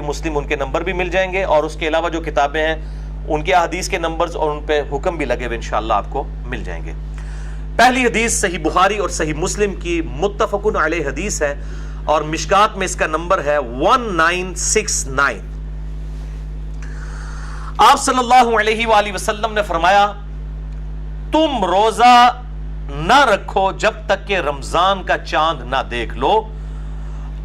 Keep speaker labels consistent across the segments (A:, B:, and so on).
A: مسلم ان کے نمبر بھی مل جائیں گے، اور اس کے علاوہ جو کتابیں ہیں ان کے احادیث کے نمبرز اور ان پہ حکم بھی لگے ہوئے انشاءاللہ آپ کو مل جائیں گے۔ پہلی حدیث صحیح بخاری اور صحیح مسلم کی متفقن علیہ حدیث ہے، اور مشکات میں اس کا نمبر ہے 1969۔ آپ صلی اللہ علیہ وآلہ وسلم نے فرمایا، تم روزہ نہ رکھو جب تک کہ رمضان کا چاند نہ دیکھ لو،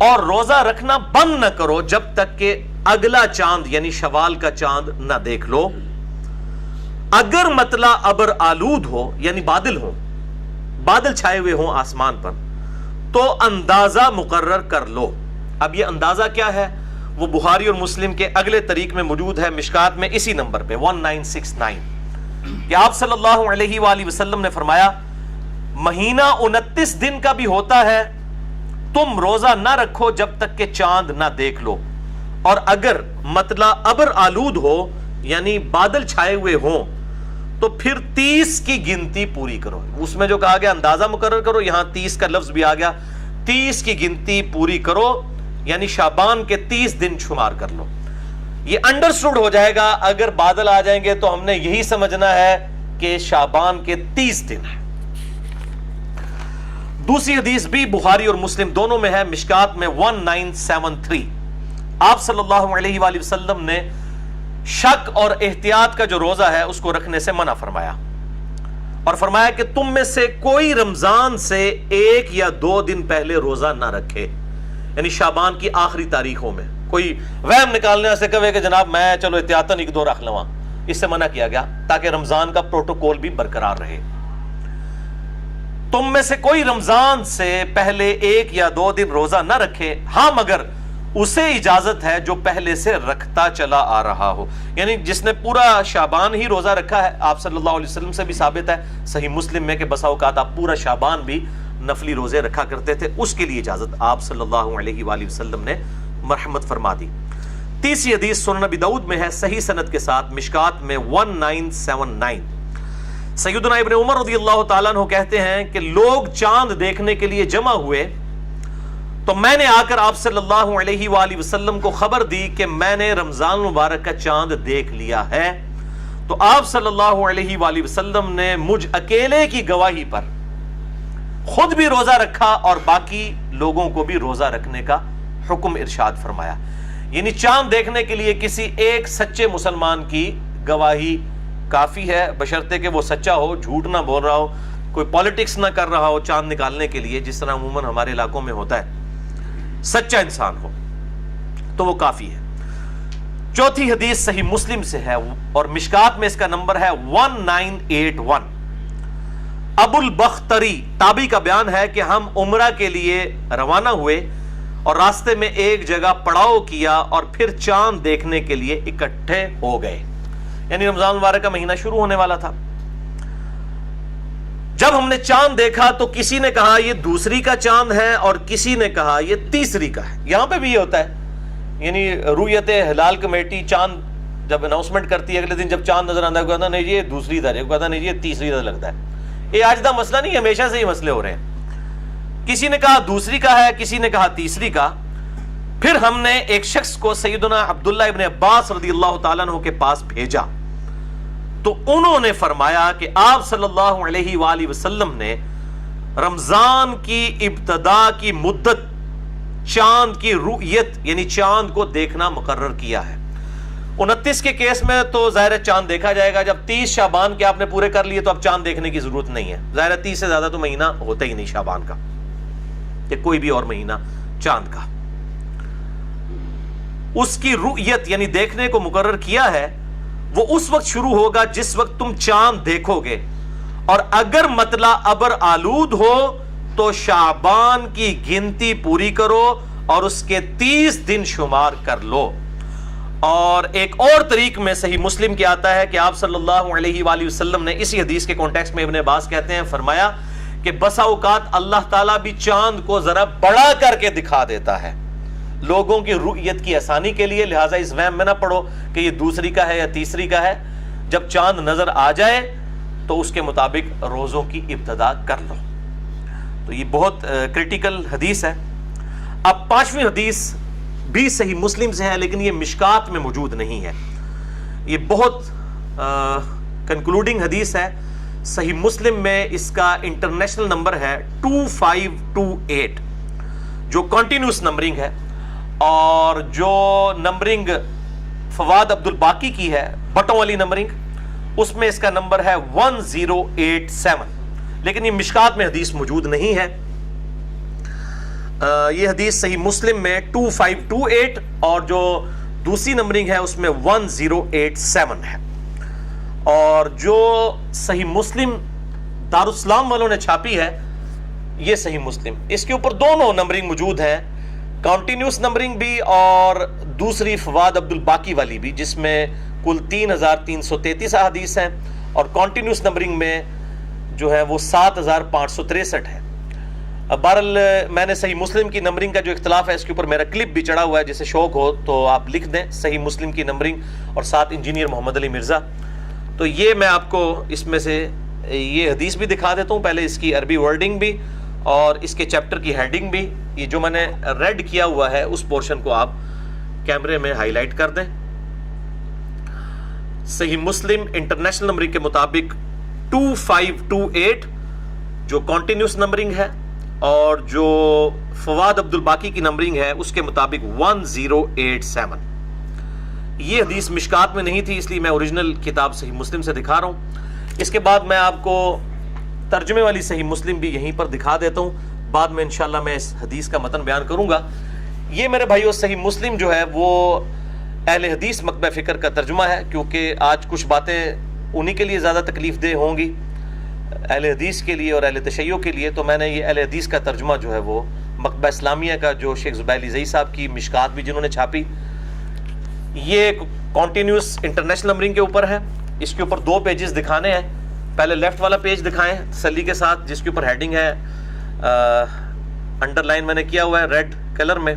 A: اور روزہ رکھنا بند نہ کرو جب تک کہ اگلا چاند یعنی شوال کا چاند نہ دیکھ لو۔ اگر مطلع ابر آلود ہو یعنی بادل ہو، بادل چھائے ہوئے ہوں آسمان پر، تو اندازہ مقرر کر لو۔ اب یہ اندازہ کیا ہے؟ وہ بخاری اور مسلم کے اگلے طریق میں موجود ہے، مشکات میں اسی نمبر پہ 1969، کہ آپ صلی اللہ علیہ وآلہ وسلم نے فرمایا، مہینہ 29 دن کا بھی ہوتا ہے، تم روزہ نہ رکھو جب تک کہ چاند نہ دیکھ لو، اور اگر مطلع ابر آلود ہو یعنی بادل چھائے ہوئے ہوں تو پھر 30 کی گنتی پوری کرو۔ اس میں جو کہا گیا اندازہ مقرر کرو، یہاں 30 کا لفظ بھی آ گیا، 30 کی گنتی پوری کرو، یعنی شعبان کے 30 دن شمار کر لو۔ یہ انڈرسٹوڈ ہو جائے گا، اگر بادل آ جائیں گے تو ہم نے یہی سمجھنا ہے کہ شعبان کے 30 دن ہیں۔ دوسری حدیث بھی بخاری اور مسلم دونوں میں ہے، مشکات میں 1973۔ آپ صلی اللہ علیہ وآلہ وسلم نے شک اور احتیاط کا جو روزہ ہے اس کو رکھنے سے منع فرمایا، اور فرمایا کہ تم میں سے کوئی رمضان سے 1 یا 2 دن پہلے روزہ نہ رکھے، یعنی شعبان کی آخری تاریخوں میں کوئی وہم نکالنے سے کہے کہ جناب میں چلو احتیاطاً 1-2 رکھ لواں، اس سے منع کیا گیا تاکہ رمضان کا پروٹوکول بھی برقرار رہے۔ تم میں سے کوئی رمضان سے پہلے 1 یا 2 دن روزہ نہ رکھے، ہاں مگر اسے اجازت ہے جو پہلے سے رکھتا چلا آ رہا ہو، یعنی جس نے پورا شعبان ہی روزہ رکھا ہے۔ آپ صلی اللہ علیہ وسلم سے بھی ثابت ہے صحیح مسلم میں کہ بسا اوقات آپ پورا شعبان بھی نفلی روزے رکھا کرتے تھے، اس کے لیے اجازت آپ صلی اللہ علیہ وآلہ وسلم نے مرحمت فرما دی۔ تیسری حدیث سنن ابی داؤد میں ہے صحیح سند کے ساتھ، مشکات میں 1979۔ سیدنا ابن عمر رضی اللہ تعالیٰ عنہ کہتے ہیں کہ لوگ چاند دیکھنے کے لیے جمع ہوئے تو میں نے آ کر آپ صلی اللہ علیہ وآلہ وسلم کو خبر دی کہ میں نے رمضان مبارک کا چاند دیکھ لیا ہے، تو آپ صلی اللہ علیہ وآلہ وسلم نے مجھ اکیلے کی گواہی پر خود بھی روزہ رکھا اور باقی لوگوں کو بھی روزہ رکھنے کا حکم ارشاد فرمایا۔ یعنی چاند دیکھنے کے لیے کسی ایک سچے مسلمان کی گواہی کافی ہے، بشرطے کہ وہ سچا ہو، جھوٹ نہ بول رہا ہو، کوئی پالیٹکس نہ کر رہا ہو چاند نکالنے کے لیے، جس طرح عموماً ہمارے علاقوں میں ہوتا ہے، سچا انسان ہو تو وہ کافی ہے۔ چوتھی حدیث صحیح مسلم سے ہے اور مشکات میں اس کا نمبر ہے 1981۔ ابو البختری تابعی کا بیان ہے کہ ہم عمرہ کے لیے روانہ ہوئے اور راستے میں ایک جگہ پڑاؤ کیا اور پھر چاند دیکھنے کے لیے اکٹھے ہو گئے، یعنی رمضان مبارک کا مہینہ شروع ہونے والا تھا۔ جب ہم نے چاند دیکھا تو کسی نے کہا یہ دوسری کا چاند ہے اور کسی نے کہا یہ تیسری کا ہے۔ یہاں پہ بھی یہ ہوتا ہے، یعنی رؤیت ہلال کمیٹی چاند جب اناؤنسمنٹ کرتی ہے اگلے دن جب چاند نظر آتا ہے کہتا نہیں یہ دوسری درجے، کہتا نہیں یہ تیسری درجے لگتا ہے۔ یہ آج کا مسئلہ نہیں، ہمیشہ سے ہی مسئلے ہو رہے ہیں، کسی نے کہا دوسری کا ہے، کسی نے کہا تیسری کا۔ پھر ہم نے ایک شخص کو سیدنا عبداللہ ابن عباس رضی اللہ تعالیٰ عنہ کے پاس بھیجا تو انہوں نے فرمایا کہ آپ صلی اللہ علیہ وآلہ وسلم نے رمضان کی ابتدا کی مدت چاند کی رؤیت یعنی چاند کو دیکھنا مقرر کیا ہے۔ 29 کے کیس میں تو ظاہر چاند دیکھا جائے گا، جب 30 شعبان کے آپ نے پورے کر لیے تو اب چاند دیکھنے کی ضرورت نہیں ہے، ظاہر 30 سے زیادہ تو مہینہ ہوتا ہی نہیں شعبان کا کہ کوئی بھی اور مہینہ چاند کا۔ اس کی رؤیت یعنی دیکھنے کو مقرر کیا ہے، وہ اس وقت شروع ہوگا جس وقت تم چاند دیکھو گے، اور اگر مطلع ابر آلود ہو تو شعبان کی گنتی پوری کرو اور اس کے 30 دن شمار کر لو۔ اور ایک اور طریق میں صحیح مسلم کے آتا ہے کہ آپ صلی اللہ علیہ وآلہ وسلم نے اسی حدیث کے کانٹیکسٹ میں ابن عباس کہتے ہیں فرمایا کہ بسا اوقات اللہ تعالیٰ بھی چاند کو ذرا بڑا کر کے دکھا دیتا ہے لوگوں کی رؤیت کی آسانی کے لیے، لہٰذا اس وہم میں نہ پڑو کہ یہ دوسری کا ہے یا تیسری کا ہے، جب چاند نظر آ جائے تو اس کے مطابق روزوں کی ابتدا کر لو۔ تو یہ بہت کرٹیکل حدیث ہے۔ اب 5ویں حدیث بھی صحیح مسلم سے ہے لیکن یہ مشکات میں موجود نہیں ہے. یہ بہت کنکلوڈنگ حدیث ہے. صحیح مسلم میں اس کا انٹرنیشنل نمبر ہے 2528 جو کنٹینیوس نمبرنگ ہے, اور جو نمبرنگ فواد عبد الباقی کی ہے بٹوں والی نمبرنگ, اس میں اس کا نمبر ہے 1087, لیکن یہ مشکات میں حدیث موجود نہیں ہے. یہ حدیث صحیح مسلم میں 2528 اور جو دوسری نمبرنگ ہے اس میں 1087 ہے. اور جو صحیح مسلم دارالاسلام والوں نے چھاپی ہے یہ صحیح مسلم, اس کے اوپر دونوں نمبرنگ موجود ہیں, کنٹینیوس نمبرنگ بھی اور دوسری فواد عبد الباقی والی بھی, جس میں کل 3333 احادیث ہیں, اور کنٹینیوس نمبرنگ میں جو ہے وہ 7563 ہے. بہرحال میں نے صحیح مسلم کی نمبرنگ کا جو اختلاف ہے اس کے اوپر میرا کلپ بھی چڑھا ہوا ہے, جسے شوق ہو تو آپ لکھ دیں صحیح مسلم کی نمبرنگ اور ساتھ انجینئر محمد علی مرزا. تو یہ میں آپ کو اس میں سے یہ حدیث بھی دکھا دیتا ہوں, پہلے اس کی عربی ورڈنگ بھی اور اس کے چیپٹر کی ہیڈنگ بھی. یہ جو میں نے ریڈ کیا ہوا ہے اس پورشن کو آپ کیمرے میں ہائی لائٹ کر دیں. صحیح مسلم انٹرنیشنل نمبرنگ کے مطابق 2528 جو کنٹینیوس نمبرنگ ہے, اور جو فواد عبد الباقی کی نمبرنگ ہے اس کے مطابق 1087. یہ حدیث مشکات میں نہیں تھی, اس لیے میں اوریجنل کتاب صحیح مسلم سے دکھا رہا ہوں. اس کے بعد میں آپ کو ترجمے والی صحیح مسلم بھی یہیں پر دکھا دیتا ہوں, بعد میں انشاءاللہ میں اس حدیث کا متن بیان کروں گا. یہ میرے بھائیو صحیح مسلم جو ہے وہ اہل حدیث مکتبہ فکر کا ترجمہ ہے, کیونکہ آج کچھ باتیں انہی کے لیے زیادہ تکلیف دہ ہوں گی, اہل حدیث کے لیے اور اہل تشیع کے لیے. تو میں نے یہ اہل حدیث کا ترجمہ جو ہے وہ مکتبہ اسلامیہ کا جو شیخ زبیر علی صاحب کی مشکات بھی جنہوں نے چھاپی, یہ کنٹینیوس انٹرنیشنل نمبرنگ کے اوپر ہے. اس کے اوپر 2 پیجز دکھانے ہیں. پہلے لیفٹ والا پیج دکھائیں تسلی کے ساتھ, جس کے اوپر ہیڈنگ ہے انڈر لائن میں نے کیا ہوا ہے ریڈ کلر میں,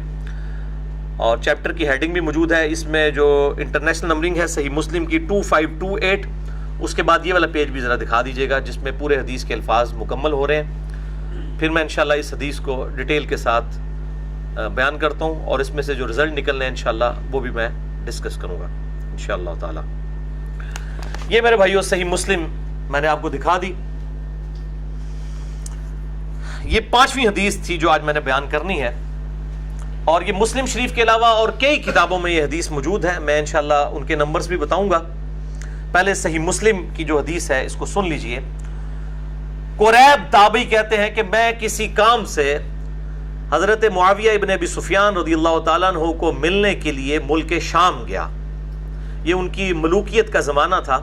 A: اور چیپٹر کی ہیڈنگ بھی موجود ہے. اس میں جو انٹرنیشنل نمبرنگ ہے صحیح مسلم کی 2528, اس کے بعد یہ والا پیج بھی ذرا دکھا دیجیے گا جس میں پورے حدیث کے الفاظ مکمل ہو رہے ہیں. پھر میں انشاءاللہ اس حدیث کو ڈیٹیل کے ساتھ بیان کرتا ہوں, اور اس میں سے جو رزلٹ نکلنے ہیں انشاءاللہ وہ بھی میں ڈسکس کروں گا انشاءاللہ تعالی. یہ میرے بھائیو صحیح مسلم میں نے آپ کو دکھا دی. یہ 5ویں حدیث تھی جو آج میں نے بیان کرنی ہے, اور یہ مسلم شریف کے علاوہ اور کئی کتابوں میں یہ حدیث موجود ہے. میں انشاءاللہ ان کے نمبرز بھی بتاؤں گا. پہلے صحیح مسلم کی جو حدیث ہے اس کو سن لیجئے. قریب تابعی کہتے ہیں کہ میں کسی کام سے حضرت معاویہ ابن ابی سفیان رضی اللہ تعالیٰ عنہ کو ملنے کے لیے ملک شام گیا. یہ ان کی ملوکیت کا زمانہ تھا,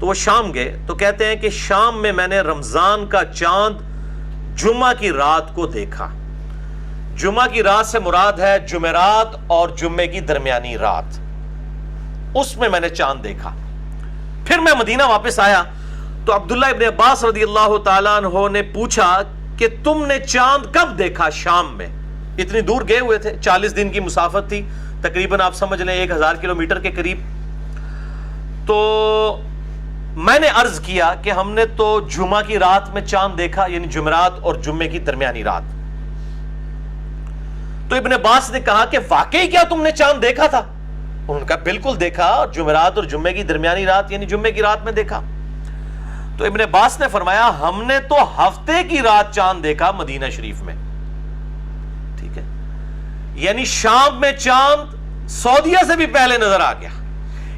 A: تو وہ شام گئے. تو کہتے ہیں کہ شام میں میں نے رمضان کا چاند جمعہ کی رات کو دیکھا. جمعہ کی رات سے مراد ہے جمعرات اور جمعے کی درمیانی رات, اس میں نے چاند دیکھا. پھر میں مدینہ واپس آیا تو عبداللہ ابن عباس رضی اللہ تعالیٰ عنہ نے پوچھا کہ تم نے چاند کب دیکھا شام میں؟ اتنی دور گئے ہوئے تھے, 40 دن کی مسافت تھی, تقریباً آپ سمجھ لیں 1000 کلومیٹر کے قریب. تو میں نے عرض کیا کہ ہم نے تو جمعہ کی رات میں چاند دیکھا, یعنی جمعرات اور جمعے کی درمیانی رات. تو ابن عباس نے کہا کہ واقعی کیا تم نے چاند دیکھا تھا؟ انہوں نے کہا بالکل دیکھا, جمعرات اور جمعے کی درمیانی رات یعنی جمعے کی رات میں دیکھا. تو ابن عباس نے فرمایا ہم نے تو ہفتے کی رات چاند دیکھا مدینہ شریف میں. ٹھیک ہے, یعنی شام میں چاند سعودیہ سے بھی پہلے نظر آ گیا.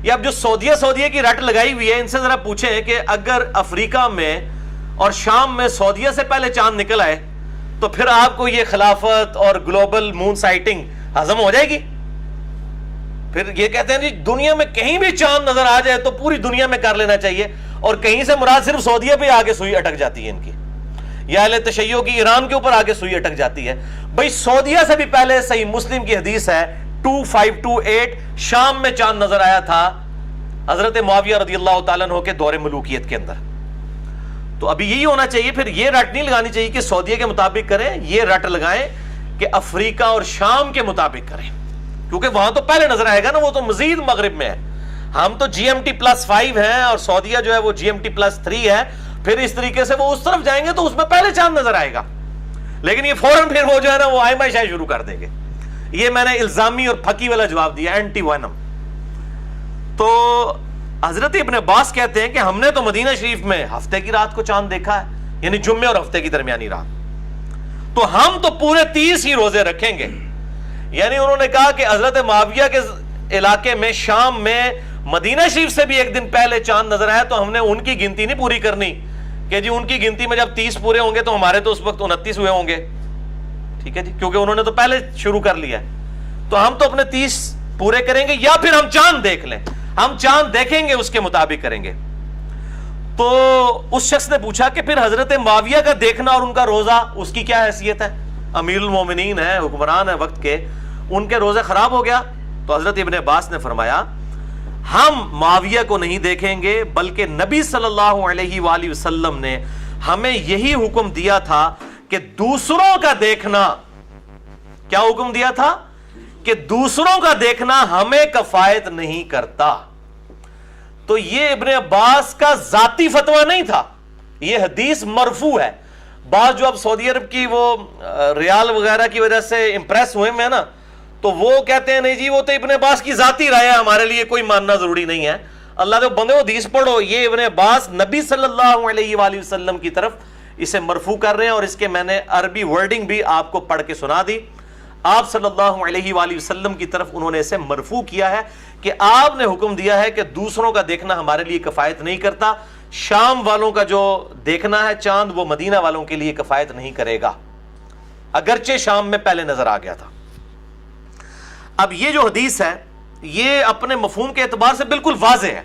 A: یہ اب جو سعودیہ کی رٹ لگائی ہوئی ہے, ان سے ذرا پوچھیں کہ اگر افریقہ میں اور شام میں سعودیہ سے پہلے چاند نکل آئے تو پھر آپ کو یہ خلافت اور گلوبل مون سائٹنگ ہضم ہو جائے گی؟ پھر یہ کہتے ہیں دنیا میں کہیں بھی چاند نظر آ جائے تو پوری دنیا میں کر لینا چاہیے, اور کہیں سے مراد صرف سعودیہ پہ آگے سوئی اٹک جاتی ہے ان کی, یا اہل تشیع کی ایران کے اوپر آگے سوئی اٹک جاتی ہے. بھئی سعودیہ سے بھی پہلے صحیح مسلم کی حدیث ہے 2528 شام میں چاند نظر آیا تھا حضرت معاویہ رضی اللہ تعالیٰ عنہ کے دور ملوکیت کے اندر. تو ابھی یہی ہونا چاہیے, پھر یہ رٹ نہیں لگانی چاہیے کہ سعودیہ کے مطابق کریں, یہ رٹ لگائیں کہ افریقہ اور شام کے مطابق کریں, کیونکہ وہاں تو پہلے نظر آئے گا نا, وہ تو مزید مغرب میں ہے. ہم تو GMT+5 ہیں اور سعودیہ جو ہے وہ GMT+3 ہے, پھر اس طریقے سے وہ اس طرف جائیں گے تو اس میں پہلے چاند نظر آئے گا. لیکن یہ فوراً پھر وہ جو ہے نا وہ آئمہ شاہ شروع کر دیں گے, یہ میں نے الزامی اور پھکی والا جواب دیا، اینٹی وینم۔ تو حضرت ابن عباس کہتے ہیں کہ ہم نے تو مدینہ شریف میں ہفتے کی رات کو چاند دیکھا ہے، یعنی جمعے اور ہفتے کی درمیانی رات، تو ہم تو پورے 30 ہی روزے رکھیں گے۔ یعنی انہوں نے کہا کہ حضرت معاویہ کے علاقے میں شام میں مدینہ شریف سے بھی ایک دن پہلے چاند نظر آیا تو ہم نے ان کی گنتی نہیں پوری کرنی کہ جی ان کی گنتی میں جب 30 پورے ہوں گے تو ہمارے تو اس وقت 29 ہوئے ہوں گے، ٹھیک ہے جی، کیونکہ انہوں نے تو پہلے شروع کر لیا ہے، تو ہم تو اپنے 30 پورے کریں گے یا پھر ہم چاند دیکھ لیں، ہم چاند دیکھیں گے اس کے مطابق کریں گے۔ تو اس شخص نے پوچھا کہ پھر حضرت معاویہ کا دیکھنا اور ان کا روزہ اس کی کیا حیثیت ہے؟ امیر المومنین ہے، حکمران ہے وقت کے، ان کے روزے خراب ہو گیا؟ تو حضرت ابن عباس نے فرمایا ہم معاویہ کو نہیں دیکھیں گے، بلکہ نبی صلی اللہ علیہ وآلہ وسلم نے ہمیں یہی حکم دیا تھا کہ دوسروں کا دیکھنا، کیا حکم دیا تھا؟ کہ دوسروں کا دیکھنا ہمیں کفایت نہیں کرتا۔ تو یہ ابن عباس کا ذاتی فتویٰ نہیں تھا، یہ حدیث مرفوع ہے۔ بعض جو اب سعودی عرب کی وہ ریال وغیرہ کی وجہ سے امپریس ہوئے ہیں نا، تو وہ کہتے ہیں نہیں جی وہ تو ابن عباس کی ذاتی رائے ہے، ہمارے لیے کوئی ماننا ضروری نہیں ہے۔ اللہ کے بندے حدیث پڑھو، یہ ابن عباس نبی صلی اللہ علیہ وآلہ وسلم کی طرف اسے مرفوع کر رہے ہیں، اور اس کے میں نے عربی ورڈنگ بھی آپ کو پڑھ کے سنا دی۔ آپ صلی اللہ علیہ وآلہ وسلم کی طرف انہوں نے اسے مرفوع کیا ہے کہ آپ نے حکم دیا ہے کہ دوسروں کا دیکھنا ہمارے لیے کفایت نہیں کرتا، شام والوں کا جو دیکھنا ہے چاند وہ مدینہ والوں کے لیے کفایت نہیں کرے گا، اگرچہ شام میں پہلے نظر آ گیا تھا۔ اب یہ جو حدیث ہے یہ اپنے مفہوم کے اعتبار سے بالکل واضح ہے،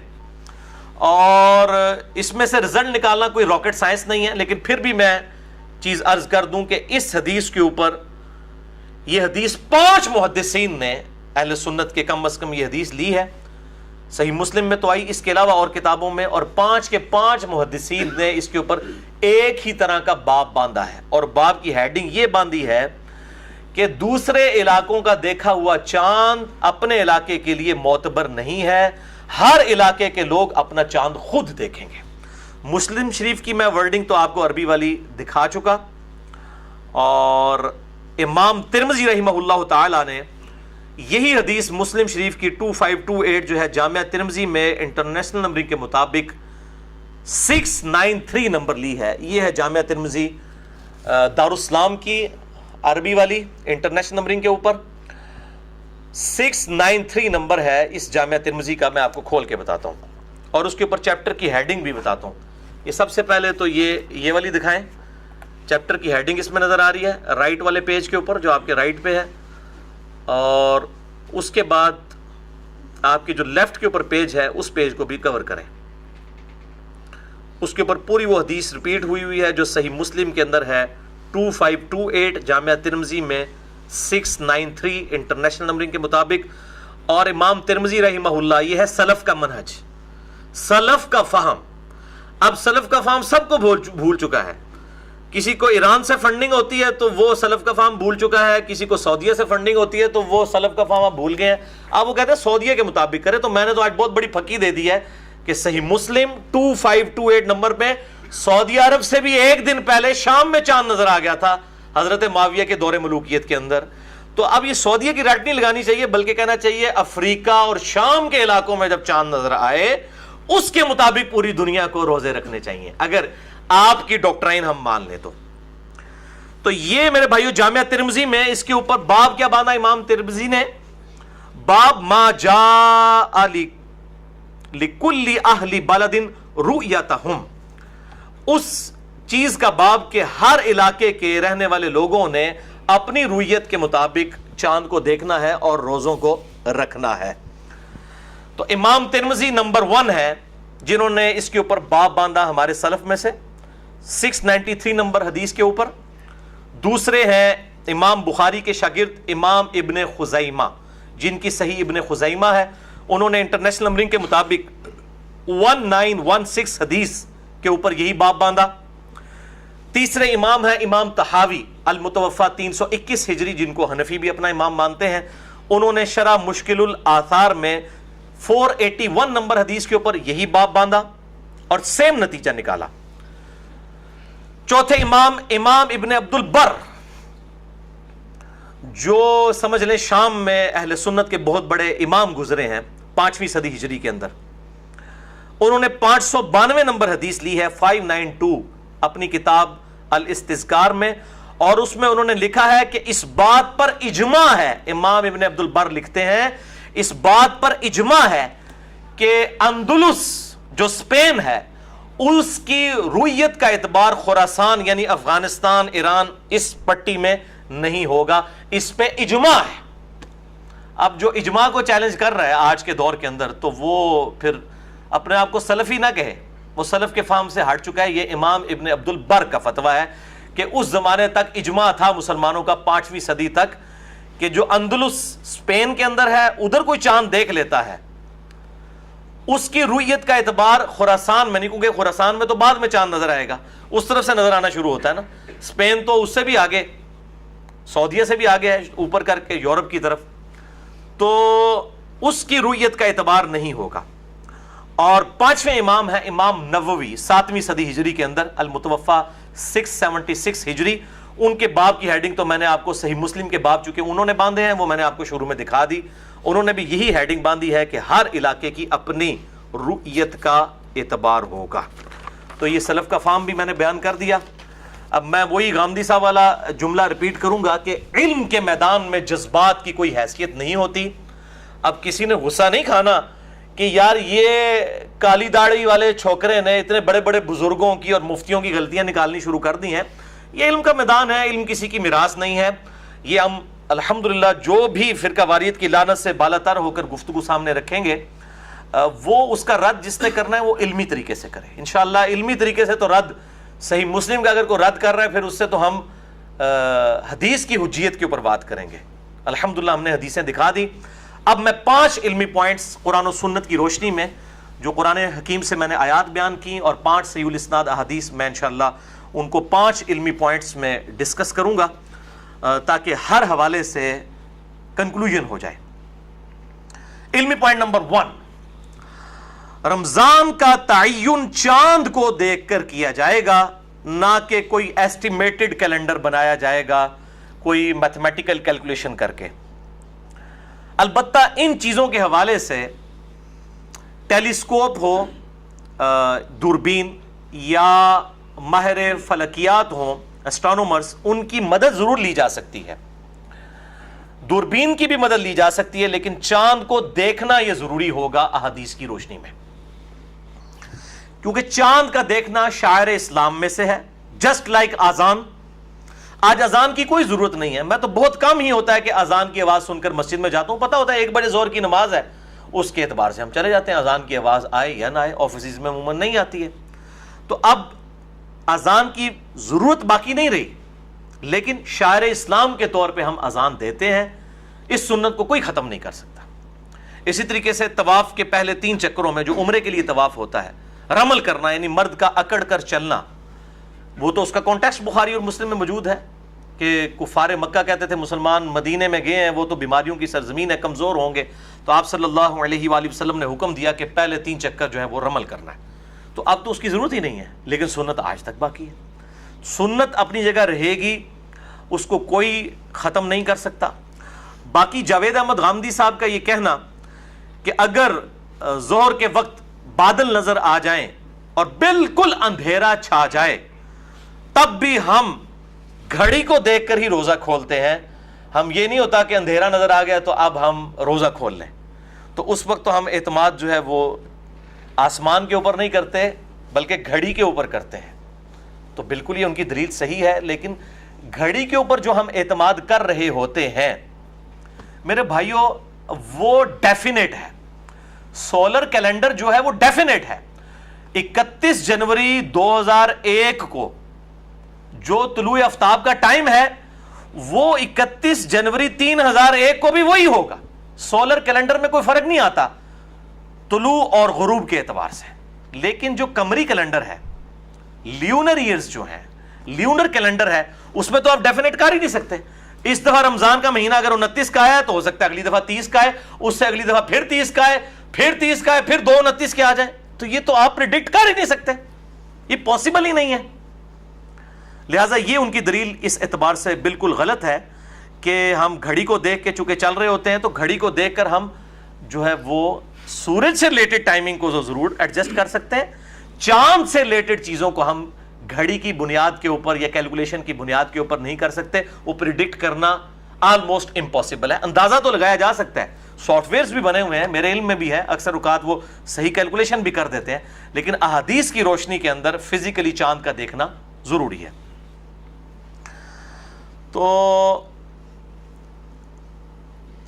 A: اور اس میں سے رزلٹ نکالنا کوئی راکٹ سائنس نہیں ہے، لیکن پھر بھی میں چیز عرض کر دوں کہ اس حدیث کے اوپر یہ حدیث 5 محدثین نے اہل سنت کے کم از کم یہ حدیث لی ہے، صحیح مسلم میں تو آئی، اس کے علاوہ اور کتابوں میں، اور 5 کے 5 محدثین نے اس کے اوپر ایک ہی طرح کا باب باندھا ہے، اور باب کی ہیڈنگ یہ باندھی ہے کہ دوسرے علاقوں کا دیکھا ہوا چاند اپنے علاقے کے لیے معتبر نہیں ہے، ہر علاقے کے لوگ اپنا چاند خود دیکھیں گے۔ مسلم شریف کی میں ورڈنگ تو آپ کو عربی والی دکھا چکا، اور امام ترمذی رحمہ اللہ تعالی نے یہی حدیث مسلم شریف کی 2528 جو ہے جامعہ ترمذی میں انٹرنیشنل نمبرنگ کے مطابق 693 نمبر لی ہے۔ یہ ہے جامعہ ترمذی دارالاسلام کی عربی والی انٹرنیشنل نمبرنگ کے اوپر 693 نمبر ہے اس جامعہ ترمذی کا، میں آپ کو کھول کے بتاتا ہوں، اور اس کے اوپر چیپٹر کی ہیڈنگ بھی بتاتا ہوں۔ یہ سب سے پہلے تو یہ والی دکھائیں، چیپٹر کی ہیڈنگ اس میں نظر آ رہی ہے رائٹ والے پیج کے اوپر جو آپ کے رائٹ پہ ہے، اور اس کے بعد آپ کے جو لیفٹ کے اوپر پیج ہے اس پیج کو بھی کور کریں، اس کے اوپر پوری وہ حدیث ریپیٹ ہوئی ہے جو صحیح مسلم کے اندر ہے 2528 جامعہ ترمذی میں 693 انٹرنیشنل نمبرنگ کے مطابق۔ اور امام ترمذی رحمہ اللہ، یہ ہے سلف کا منہج، سلف کا فہم۔ اب سلف کا فہم سب کو بھول چکا ہے، کسی کو ایران سے فنڈنگ ہوتی ہے تو وہ سلف کا فہم بھول چکا ہے، کسی کو سعودیہ سے فنڈنگ ہوتی ہے تو وہ سلف کا فہم آپ بھول گئے ہیں، اب وہ کہتے ہیں سعودیہ کے مطابق کرے۔ تو میں نے تو آج بہت بڑی پھکی دے دی ہے کہ صحیح مسلم 2528 نمبر پہ سعودی عرب سے بھی ایک دن پہلے شام میں چاند نظر آ گیا تھا حضرت معاویہ کے دور ملوکیت کے اندر۔ تو اب یہ سعودیہ کی رٹ نہیں لگانی چاہیے، بلکہ کہنا چاہیے افریقہ اور شام کے علاقوں میں جب چاند نظر آئے اس کے مطابق پوری دنیا کو روزے رکھنے چاہیے، اگر آپ کی ڈاکٹرائن ہم مان لیں تو یہ میرے بھائیو جامعہ ترمذی میں اس کے اوپر باب کیا باندھا امام ترمذی نے؟ باب ما جاء لکل اہل بلد رؤیتہم، اس چیز کا باب کہ ہر علاقے کے رہنے والے لوگوں نے اپنی رویت کے مطابق چاند کو دیکھنا ہے اور روزوں کو رکھنا ہے۔ تو امام ترمذی نمبر 1 ہے جنہوں نے اس کے اوپر باب باندھا ہمارے سلف میں سے 693 نمبر حدیث کے اوپر۔ دوسرے ہیں امام بخاری کے شاگرد امام ابن خزیمہ، جن کی صحیح ابن خزیمہ ہے، انہوں نے انٹرنیشنل نمبرنگ کے مطابق 1916 حدیث کے اوپر یہی باب باندھا۔ تیسرے امام ہے امام طحاوی المتوفا 321 ہجری، جن کو حنفی بھی اپنا امام مانتے ہیں، انہوں نے شرح مشکل الآثار میں 481 نمبر حدیث کے اوپر یہی باب باندھا اور سیم نتیجہ نکالا۔ چوتھے امام ابن عبد البر جو سمجھ لیں شام میں اہل سنت کے بہت بڑے امام گزرے ہیں 5ویں صدی ہجری کے اندر، انہوں نے 592 نمبر حدیث لی ہے 592 اپنی کتاب الاستذکار میں، اور اس میں انہوں نے لکھا ہے کہ اس بات پر اجماع ہے، امام ابن عبد البر لکھتے ہیں اس بات پر اجماع ہے کہ اندلس جو اسپین ہے اس کی رویت کا اعتبار خراسان یعنی افغانستان ایران اس پٹی میں نہیں ہوگا، اس پہ اجماع ہے۔ اب جو اجماع کو چیلنج کر رہا ہے آج کے دور کے اندر تو وہ پھر اپنے آپ کو سلفی نہ کہے، وہ سلف کے فہم سے ہٹ چکا ہے۔ یہ امام ابن عبد البر کا فتویٰ ہے کہ اس زمانے تک اجماع تھا مسلمانوں کا 5ویں صدی تک کہ جو اندلس اسپین کے اندر ہے ادھر کوئی چاند دیکھ لیتا ہے اس کی رویت کا اعتبار خراسان میں نہیں، کیونکہ خراسان میں تو بعد میں چاند نظر آئے گا، اس طرف سے نظر آنا شروع ہوتا ہے نا، اسپین تو اس سے بھی آگے، سعودیہ سے بھی آگے ہے اوپر کر کے یورپ کی طرف، تو اس کی رویت کا اعتبار نہیں ہوگا۔ اور 5ویں امام ہے امام نووی 7ویں صدی ہجری کے اندر، المتوفا 676 ہجری، ان کے باب کی ہیڈنگ تو میں نے آپ کو صحیح مسلم کے باب چونکہ انہوں نے باندھے ہیں وہ میں نے آپ کو شروع میں دکھا دی، انہوں نے بھی یہی ہیڈنگ باندھی ہے کہ ہر علاقے کی اپنی رؤیت کا اعتبار ہوگا۔ تو یہ سلف کا فہم بھی میں نے بیان کر دیا۔ اب میں وہی غامدی صاحب والا جملہ ریپیٹ کروں گا کہ علم کے میدان میں جذبات کی کوئی حیثیت نہیں ہوتی۔ اب کسی نے غصہ نہیں کھانا کہ یار یہ کالی داڑھی والے چھوکرے نے اتنے بڑے بڑے بزرگوں کی اور مفتیوں کی غلطیاں نکالنی شروع کر دی ہیں۔ یہ علم کا میدان ہے، علم کسی کی میراث نہیں ہے۔ یہ ہم الحمدللہ جو بھی فرقہ واریت کی لعنت سے بالاتر ہو کر گفتگو سامنے رکھیں گے وہ اس کا رد جس نے کرنا ہے وہ علمی طریقے سے کرے انشاءاللہ۔ علمی طریقے سے تو رد صحیح مسلم کا اگر کوئی رد کر رہا ہے پھر اس سے تو ہم حدیث کی حجیت کے اوپر بات کریں گے۔ الحمدللہ ہم نے حدیثیں دکھا دی۔ اب میں 5 علمی پوائنٹس قرآن و سنت کی روشنی میں جو قرآن حکیم سے میں نے آیات بیان کی اور 5 صحیح الاسناد احادیث میں انشاءاللہ ان کو 5 علمی پوائنٹس میں ڈسکس کروں گا تاکہ ہر حوالے سے کنکلوژن ہو جائے۔ علمی پوائنٹ نمبر 1، رمضان کا تعین چاند کو دیکھ کر کیا جائے گا، نہ کہ کوئی ایسٹیمیٹڈ کیلنڈر بنایا جائے گا کوئی میتھمیٹیکل کیلکولیشن کر کے۔ البتہ ان چیزوں کے حوالے سے ٹیلیسکوپ ہو، دوربین یا ماہر فلکیات ہوں اسٹرانومرز، ان کی مدد ضرور لی جا سکتی ہے، دوربین کی بھی مدد لی جا سکتی ہے، لیکن چاند کو دیکھنا یہ ضروری ہوگا احادیث کی روشنی میں، کیونکہ چاند کا دیکھنا شاعر اسلام میں سے ہے۔ جسٹ لائک آزان، آج اذان کی کوئی ضرورت نہیں ہے، میں تو بہت کم ہی ہوتا ہے کہ اذان کی آواز سن کر مسجد میں جاتا ہوں، پتہ ہوتا ہے 1 بجے ظہر کی نماز ہے، اس کے اعتبار سے ہم چلے جاتے ہیں، اذان کی آواز آئے یا نہ آئے، آفیسز میں عموماً نہیں آتی ہے، تو اب اذان کی ضرورت باقی نہیں رہی، لیکن شاعر اسلام کے طور پہ ہم اذان دیتے ہیں، اس سنت کو کوئی ختم نہیں کر سکتا۔ اسی طریقے سے طواف کے پہلے 3 چکروں میں جو عمرے کے لیے طواف ہوتا ہے، رمل کرنا یعنی مرد کا اکڑ کر چلنا، وہ تو اس کا کانٹیکسٹ بخاری اور مسلم میں موجود ہے کہ کفار مکہ کہتے تھے مسلمان مدینے میں گئے ہیں وہ تو بیماریوں کی سرزمین ہے، کمزور ہوں گے، تو آپ صلی اللہ علیہ وآلہ وسلم نے حکم دیا کہ پہلے 3 چکر جو ہے وہ رمل کرنا ہے، تو اب تو اس کی ضرورت ہی نہیں ہے، لیکن سنت آج تک باقی ہے۔ سنت اپنی جگہ رہے گی، اس کو کوئی ختم نہیں کر سکتا۔ باقی جاوید احمد غامدی صاحب کا یہ کہنا کہ اگر ظہر کے وقت بادل نظر آ جائیں اور بالکل اندھیرا چھا جائے تب بھی ہم گھڑی کو دیکھ کر ہی روزہ کھولتے ہیں، ہم یہ نہیں ہوتا کہ اندھیرا نظر آ گیا تو اب ہم روزہ کھول لیں، تو اس وقت تو ہم اعتماد جو ہے وہ آسمان کے اوپر نہیں کرتے بلکہ گھڑی کے اوپر کرتے ہیں، تو بالکل یہ ان کی دلیل صحیح ہے، لیکن گھڑی کے اوپر جو ہم اعتماد کر رہے ہوتے ہیں میرے بھائیوں وہ ڈیفینیٹ ہے، سولر کیلنڈر جو ہے وہ ڈیفینیٹ ہے۔ 31 جنوری 2001 کو جو طلوع آفتاب کا ٹائم ہے وہ 31 جنوری 3001 کو بھی وہی ہوگا، سولر کیلنڈر میں کوئی فرق نہیں آتا طلوع اور غروب کے اعتبار سے، لیکن جو قمری کیلنڈر ہے، لیونر ایئرز جو ہیں، لیونر کیلنڈر ہے، اس میں تو آپ ڈیفینیٹ کر ہی نہیں سکتے۔ اس دفعہ رمضان کا مہینہ اگر 29 کا ہے تو ہو سکتا ہے اگلی دفعہ 30 کا ہے، اس سے اگلی دفعہ پھر 30 کا ہے، پھر 30 کا ہے، پھر 229 کے آ جائیں، تو یہ تو آپ پریڈکٹ کر ہی نہیں سکتے، یہ پاسبل ہی نہیں ہے۔ لہٰذا یہ ان کی دلیل اس اعتبار سے بالکل غلط ہے کہ ہم گھڑی کو دیکھ کے چونکہ چل رہے ہوتے ہیں تو گھڑی کو دیکھ کر ہم جو ہے وہ سورج سے ریلیٹڈ ٹائمنگ کو ضرور ایڈجسٹ کر سکتے ہیں. چاند سے ریلیٹڈ چیزوں کو ہم گھڑی کی بنیاد کے اوپر یا کیلکولیشن کی بنیاد کے اوپر نہیں کر سکتے. وہ پریڈکٹ کرنا آلموسٹ امپاسبل ہے. اندازہ تو لگایا جا سکتا ہے, سافٹ ویئرز بھی بنے ہوئے ہیں, میرے علم میں بھی ہے, اکثر اوقات وہ صحیح کیلکولیشن بھی کر دیتے ہیں, لیکن احادیث کی روشنی کے اندر فزیکلی چاند کا دیکھنا ضروری ہے. تو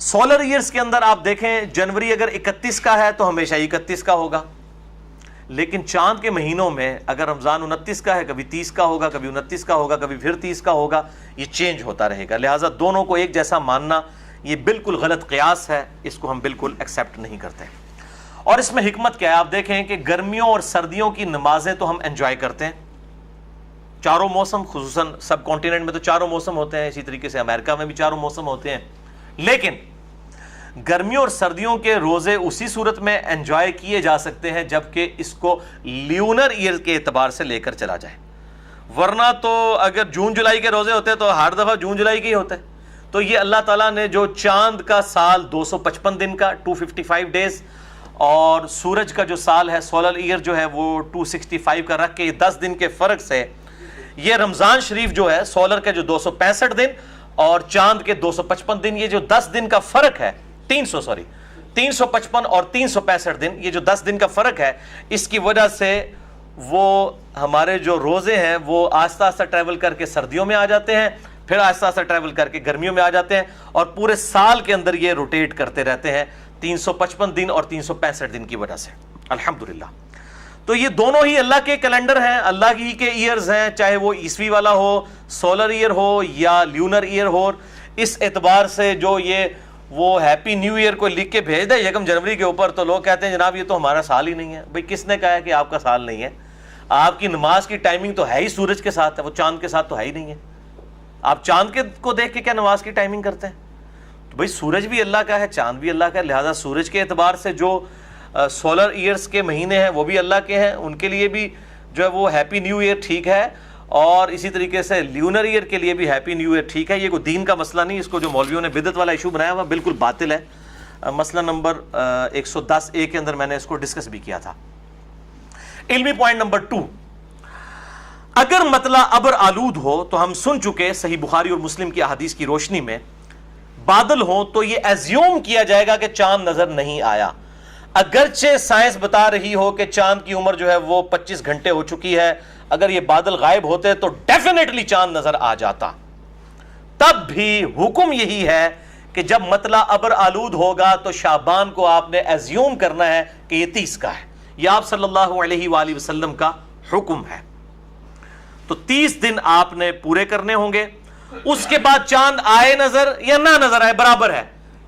A: سولر ایئرز کے اندر آپ دیکھیں جنوری اگر 31 کا ہے تو ہمیشہ 31 کا ہوگا, لیکن چاند کے مہینوں میں اگر رمضان 29 کا ہے کبھی 30 کا ہوگا, کبھی 29 کا ہوگا, کبھی پھر 30 کا ہوگا, یہ چینج ہوتا رہے گا. لہٰذا دونوں کو ایک جیسا ماننا یہ بالکل غلط قیاس ہے, اس کو ہم بالکل ایکسیپٹ نہیں کرتے. اور اس میں حکمت کیا ہے, آپ دیکھیں کہ گرمیوں اور سردیوں کی نمازیں تو ہم انجوائے کرتے ہیں, چاروں موسم, خصوصاً سب کانٹیننٹ میں تو چاروں موسم ہوتے ہیں, اسی طریقے سے امریکہ میں بھی چاروں موسم ہوتے ہیں, لیکن گرمیوں اور سردیوں کے روزے اسی صورت میں انجوائے کیے جا سکتے ہیں جبکہ اس کو لیونر ایئر کے اعتبار سے لے کر چلا جائے. ورنہ تو اگر جون جولائی کے روزے ہوتے تو ہر دفعہ جون جولائی کے ہی ہوتے. تو یہ اللہ تعالیٰ نے جو چاند کا سال 255 دن کا 255 ڈیز اور سورج کا جو سال ہے سولر ایئر جو ہے وہ 265 کا رکھ کے 10 دن کے فرق سے یہ رمضان شریف جو ہے سولر کا جو 265 دن اور چاند کے 255 دن, یہ جو 10 دن کا فرق ہے 355 اور 365 دن, یہ جو 10 دن کا فرق ہے, اس کی وجہ سے وہ ہمارے جو روزے ہیں وہ آہستہ آہستہ ٹریول کر کے سردیوں میں آ جاتے ہیں, پھر آہستہ آہستہ ٹریول کر کے گرمیوں میں آ جاتے ہیں, اور پورے سال کے اندر یہ روٹیٹ کرتے رہتے ہیں 355 دن اور 365 دن کی وجہ سے. الحمدللہ. تو یہ دونوں ہی اللہ کے کیلنڈر ہیں, اللہ ہی کے ایئرز ہیں, چاہے وہ عیسوی والا ہو, سولر ایئر ہو یا لیونر ایئر ہو. اس اعتبار سے جو یہ وہ ہیپی نیو ایئر کو لکھ کے بھیج دے 1 جنوری کے اوپر, تو لوگ کہتے ہیں جناب یہ تو ہمارا سال ہی نہیں ہے. بھئی کس نے کہا ہے کہ آپ کا سال نہیں ہے؟ آپ کی نماز کی ٹائمنگ تو ہے ہی سورج کے ساتھ ہے, وہ چاند کے ساتھ تو ہے ہی نہیں ہے. آپ چاند کے کو دیکھ کے کیا نماز کی ٹائمنگ کرتے ہیں؟ تو بھئی سورج بھی اللہ کا ہے, چاند بھی اللہ کا ہے, لہذا سورج کے اعتبار سے جو سولر ایئرز کے مہینے ہیں وہ بھی اللہ کے ہیں, ان کے لیے بھی جو ہے وہ ہیپی نیو ایئر ٹھیک ہے, اور اسی طریقے سے لیونر ایئر کے لیے بھی ہیپی نیو ایئر ٹھیک ہے. یہ کوئی دین کا مسئلہ نہیں, اس کو جو مولویوں نے بدعت والا ایشو بنایا ہوا بالکل باطل ہے. مسئلہ نمبر 110A کے اندر میں نے اس کو ڈسکس بھی کیا تھا. علمی پوائنٹ نمبر 2, اگر مطلع ابر آلود ہو تو ہم سن چکے صحیح بخاری اور مسلم کی احادیث کی روشنی میں بادل ہوں تو یہ ایزیوم کیا جائے گا کہ چاند نظر نہیں آیا, اگرچہ سائنس بتا رہی ہو کہ چاند کی عمر جو ہے وہ 25 گھنٹے ہو چکی ہے. اگر یہ بادل غائب ہوتے تو ڈیفینیٹلی چاند نظر آ جاتا. تب بھی حکم یہی ہے کہ جب مطلع ابر آلود ہوگا تو شعبان کو آپ نے ایزیوم کرنا ہے کہ یہ 30 کا ہے. یہ آپ صلی اللہ علیہ وآلہ وسلم کا حکم ہے. تو 30 دن آپ نے پورے کرنے ہوں گے. اس کے بعد چاند آئے نظر یا نہ نظر آئے برابر ہے,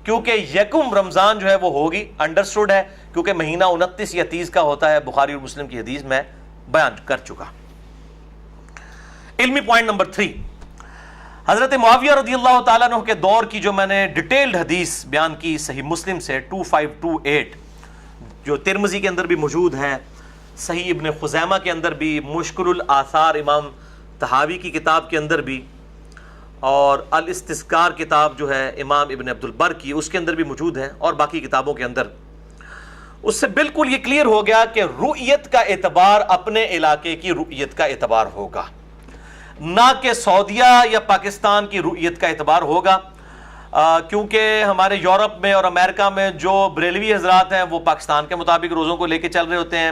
A: کیونکہ 1 رمضان جو ہے وہ ہوگی, انڈرسٹوڈ ہے, کیونکہ مہینہ 29 یا 30 کا ہوتا ہے. بخاری اور مسلم کی حدیث میں بیان کر چکا. علمی پوائنٹ نمبر 3, حضرت معاویہ رضی اللہ تعالیٰ عنہ کے دور کی جو میں نے ڈیٹیلڈ حدیث بیان کی صحیح مسلم سے 2528, جو ترمذی کے اندر بھی موجود ہے, صحیح ابن خزیمہ کے اندر بھی, مشکل الآثار امام طحاوی کی کتاب کے اندر بھی, اور الاستذکار کتاب جو ہے امام ابن عبد البر کی اس کے اندر بھی موجود ہے, اور باقی کتابوں کے اندر. اس سے بالکل یہ کلیئر ہو گیا کہ رؤیت کا اعتبار اپنے علاقے کی رؤیت کا اعتبار ہوگا, نہ کہ سعودیہ یا پاکستان کی رؤیت کا اعتبار ہوگا. کیونکہ ہمارے یورپ میں اور امریکہ میں جو بریلوی حضرات ہیں وہ پاکستان کے مطابق روزوں کو لے کے چل رہے ہوتے ہیں,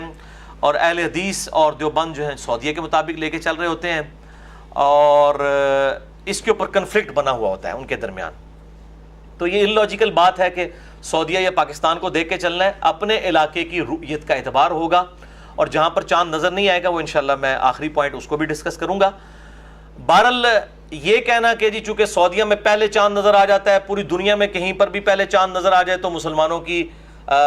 A: اور اہل حدیث اور دیوبند جو ہیں سعودیہ کے مطابق لے کے چل رہے ہوتے ہیں, اور اس کے اوپر کنفلکٹ بنا ہوا ہوتا ہے ان کے درمیان. تو یہ illogical بات ہے کہ سعودیہ یا پاکستان کو دیکھ کے چلنا ہے, اپنے علاقے کی رؤیت کا اعتبار ہوگا. اور جہاں پر چاند نظر نہیں آئے گا وہ انشاءاللہ میں آخری پوائنٹ اس کو بھی ڈسکس کروں گا. بہرحال یہ کہنا کہ جی چونکہ سعودیہ میں پہلے چاند نظر آ جاتا ہے, پوری دنیا میں کہیں پر بھی پہلے چاند نظر آ جائے تو مسلمانوں کی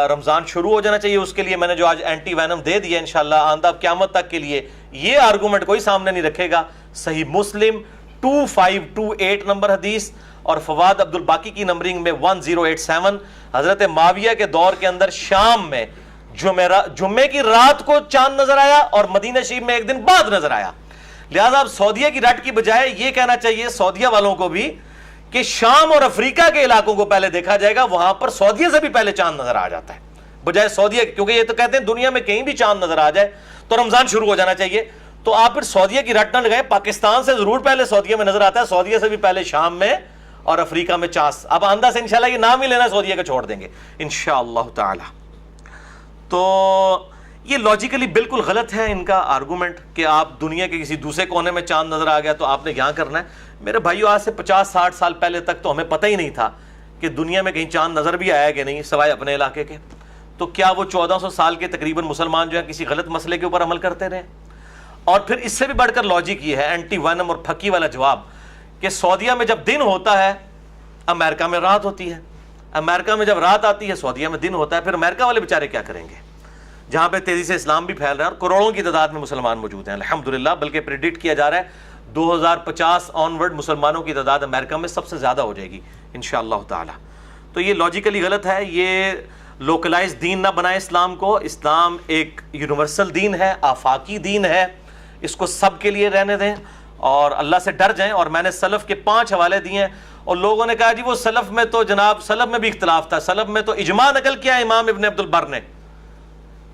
A: رمضان شروع ہو جانا چاہیے, اس کے لیے میں نے جو آج اینٹی وینم دے دیا انشاءاللہ آئندہ قیامت تک کے لیے یہ آرگومنٹ کوئی سامنے نہیں رکھے گا. صحیح مسلم 2528 نمبر حدیث, اور فواد عبد الباقی کی نمبرنگ میں 1087, حضرت معاویہ کے دور کے اندر شام میں جمعے کی رات کو چاند نظر آیا اور مدینہ شریف میں 1 دن بعد نظر آیا. لہذا اب سعودیہ کی رٹ کی بجائے یہ کہنا چاہیے سعودیہ والوں کو بھی کہ شام اور افریقہ کے علاقوں کو پہلے دیکھا جائے گا, وہاں پر سعودیہ سے بھی پہلے چاند نظر آ جاتا ہے بجائے سعودیہ, کیونکہ یہ تو کہتے ہیں دنیا میں کہیں بھی چاند نظر آ جائے تو رمضان شروع ہو جانا چاہیے. تو آپ پھر سعودیہ کی رٹ نہ لگائیں, پاکستان سے ضرور پہلے سعودیہ میں نظر آتا ہے, سعودیہ سے بھی پہلے شام میں اور افریقہ میں چاند. اب آندہ سے انشاءاللہ یہ نام ہی لینا سعودیہ کا چھوڑ دیں گے انشاءاللہ تعالی. تو یہ لاجیکلی بالکل غلط ہے ان کا آرگومنٹ کہ آپ دنیا کے کسی دوسرے کونے میں چاند نظر آ گیا تو آپ نے یہاں کرنا ہے. میرے بھائیو, آج سے 50-60 سال پہلے تک تو ہمیں پتہ ہی نہیں تھا کہ دنیا میں کہیں چاند نظر بھی آیا کہ نہیں, سوائے اپنے علاقے کے. تو کیا وہ 1400 سال کے تقریباً مسلمان جو ہیں کسی غلط مسئلے کے اوپر عمل کرتے رہے؟ اور پھر اس سے بھی بڑھ کر لاجک یہ ہے, اینٹی وینم اور پھکی والا جواب, کہ سعودیہ میں جب دن ہوتا ہے امریکہ میں رات ہوتی ہے, امریکہ میں جب رات آتی ہے سعودیہ میں دن ہوتا ہے. پھر امریکہ والے بیچارے کیا کریں گے جہاں پہ تیزی سے اسلام بھی پھیل رہا ہے اور کروڑوں کی تعداد میں مسلمان موجود ہیں الحمدللہ, بلکہ پریڈکٹ کیا جا رہا ہے 2050 آنورڈ مسلمانوں کی تعداد امریکہ میں سب سے زیادہ ہو جائے گی انشاءاللہ تعالی. تو یہ لاجیکلی غلط ہے, یہ لوکلائز دین نہ بنائے اسلام کو. اسلام ایک یونیورسل دین ہے, آفاقی دین ہے, اس کو سب کے لیے رہنے دیں اور اللہ سے ڈر جائیں. اور میں نے سلف کے 5 حوالے دیے ہیں, اور لوگوں نے کہا جی وہ سلف میں تو جناب سلف میں بھی اختلاف تھا, سلف میں تو اجماع نقل کیا امام ابن عبد البر نے